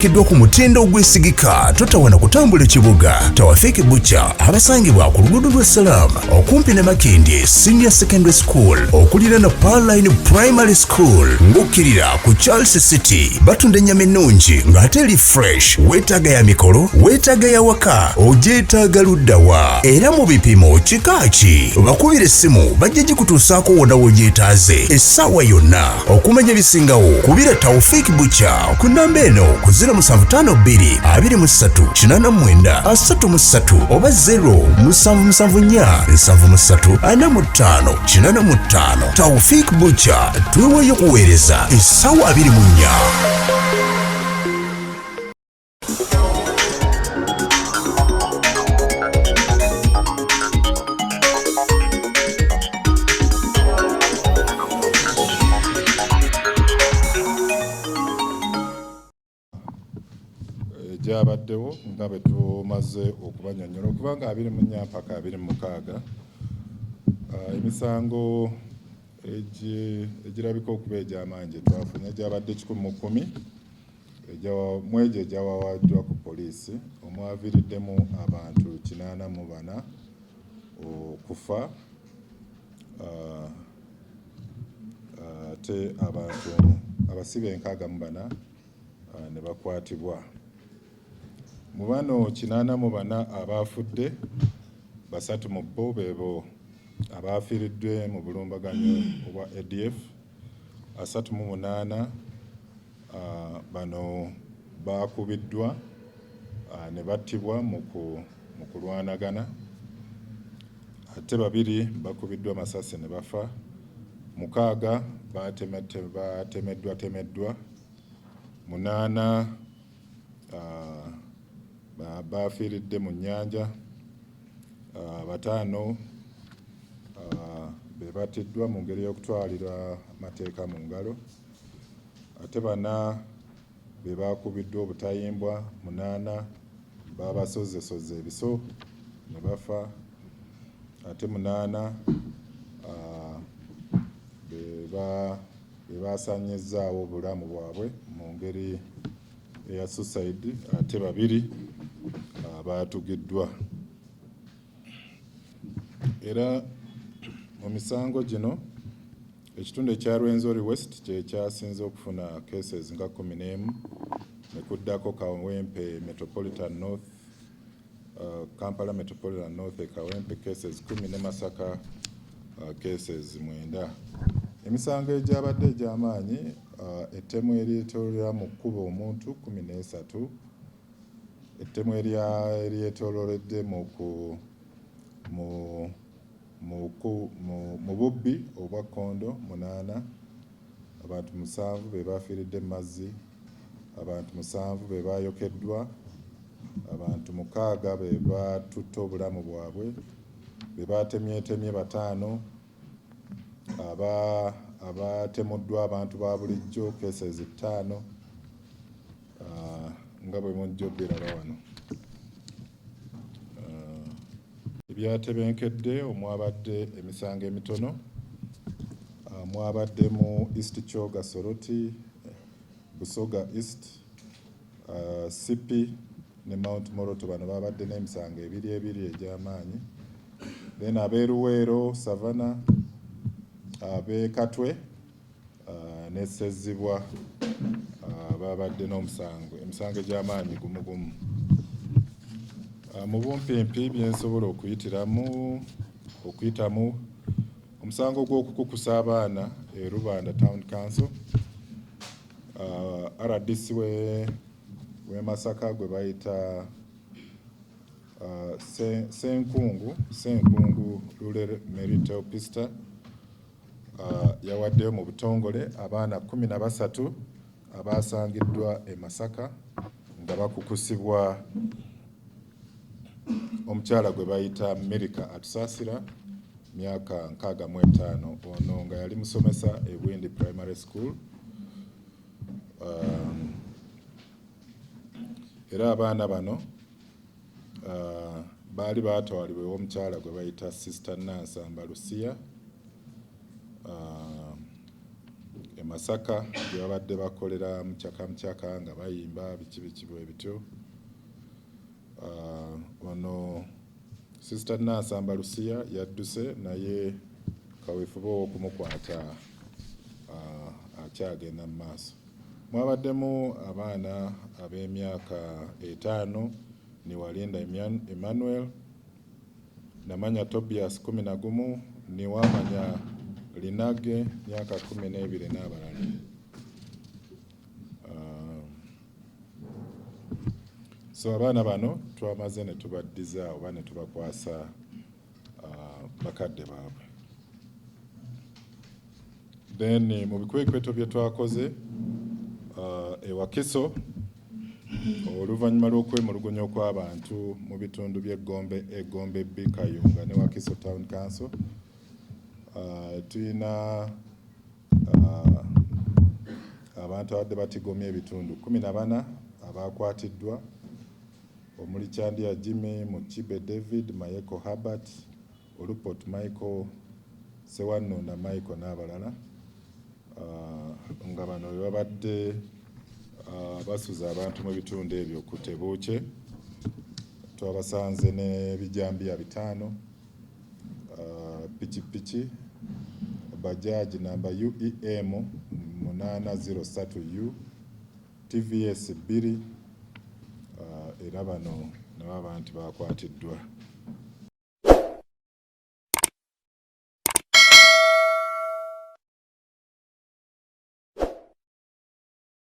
Kidwa ku mutindo ogwesigika totawana kutambula ekibuga Tawafiki Butcher abasangibwa ku luguudo lwa Salam okumpi ne Makindye Senior Secondary School okulira na Pearline Primary School ngukirira ku Charles City batunda ennyama ennungi ng'ate eri fresh weetaaga ya mikolo weetaaga ya waka ogyetaaga luddawa era mu bipimo kikaaki bakubira essimu bajja gikutuusaako wonna w'ogyetaaze essaawa yonna okumanya bisingawo kubira Tawafiki Butcher ku nnamba eno ku 0752 oba 0774 Tawafiki Butcher tweweeyo kuweereza essaawa 24. Gyabaddewo nga bwe tumaze okubannyonnyola okuva nga 24 mpaka 26 emisango egirabika okuba egy'amaanyi gye twafunye gyabadde 110 mu egyo egyawawaddwa ku poliisi omwaviiriddemu abantu 84 okufa ate abantu abasibe 64 ne bakwatibwa. Mu bano 84 abafudde 3 mu bo beebo abafiiriddwe mu bulumbaganyo obwa ADF 38 bano bakubiddwa ne battibwa mu kulwanagana ate 2 bakubiddwa masasi ne bafa 6 batemeddwa 8 bafiiridde mu nnyanja 5 be battiddwa mu ngeri y'okutwalira amateeka mu ngalo ate 4 be bakubiddwa obutayimbwa 8 babasozesoze ebiso ne bafa ate 8 be basanyizzaawo obulamu bwabwe mu ngeri eya suicide ate 2 baatugiddwa. Era mu misango gino ekitundu ekya Rwenzori West kye kyasinze okufuna cases nga 11 ne kuddako Kawempe Metropolitan North, Kampala Metropolitan North Kawempe cases 10 ne Masaka cases 9. Emisango egyabadde egy'amaanyi ettemu eryetoololera mu kkubo omuntu 13, ettemu eryetoololedde mu bubbi obwa Kondo 8, abantu 7 be bafiiridde mu mazzi, abantu 7 be baayokeddwa, abantu 6 be batutte obulamu bwabwe, be batemyetemye 5, abatemuddwa abantu ba bulijjo cases 5 nga bwe mujja biraba wano. Ebyatebenkedde omwabadde emisango emitono mwabadde mu East Kyoga Soroti, Busoga East, Sipi ne Mount Moroto bano babadde n'emisango ebiri egy'amaanyi. Then ab'Eruweero, Savannah, ab'e Katwe ne Sezibwa babadde emisango egy'amaanyi gumu. Mu bumpimpi byensobola okuyitamu omusango gw'okukukusa abaana e Rubanda Town Council, RDC we Masaka gwe bayita Ssenkungu Rural Marital Pista yawaddeyo mu butongole abaana 13 abasangiddwa e Masaka nga bakukusibwa omukyala gwe bayita America Atusaasira myaka 65 ono nga yali musomesa e Bwindi Primary School. Era abaana bano baali baatwalibwa ew'omukyala gwe bayita Sister Nansamba Lucia Masaka gye babadde bakolera mukyaka nga bayimba biki bwe bityo. Ono Sister Nansamba Lucia yadduse naye kaweefube okumukwata akyagenda mu maaso. Mwabaddemu abaana ab'emyaka 5 ni Walinda Emmanuel, Namanya Tobias 11, ni Wamanya Linage myaka 12 n'abalala. So abaana bano twamaze ne tubaddiza oba ne tubakwasa bakadde baabwe. Then mu bikwekweto bye twakoze e Wakiso oluvannyuma lw'okwemulugunya okw'abantu mu bitundu by'Egombe B, Kayunga ne Wakiso Town Council, tulina abantu abadde batigomya ebitundu 14 abakwatiddwa omuli Kyandiya Jimmy, Mukibe David, Mayeko Herbert, Olupot Michael, Sewannunda Michael n'abalala, nga bano bwe babadde basuza abantu mu bitundu ebyo ku Tebuukye. Twabasanze n'ebijambiya 5, pikipiki, bajaaji namba UEM 803U, TVS 2, era bano nabo abantu bakwatiddwa.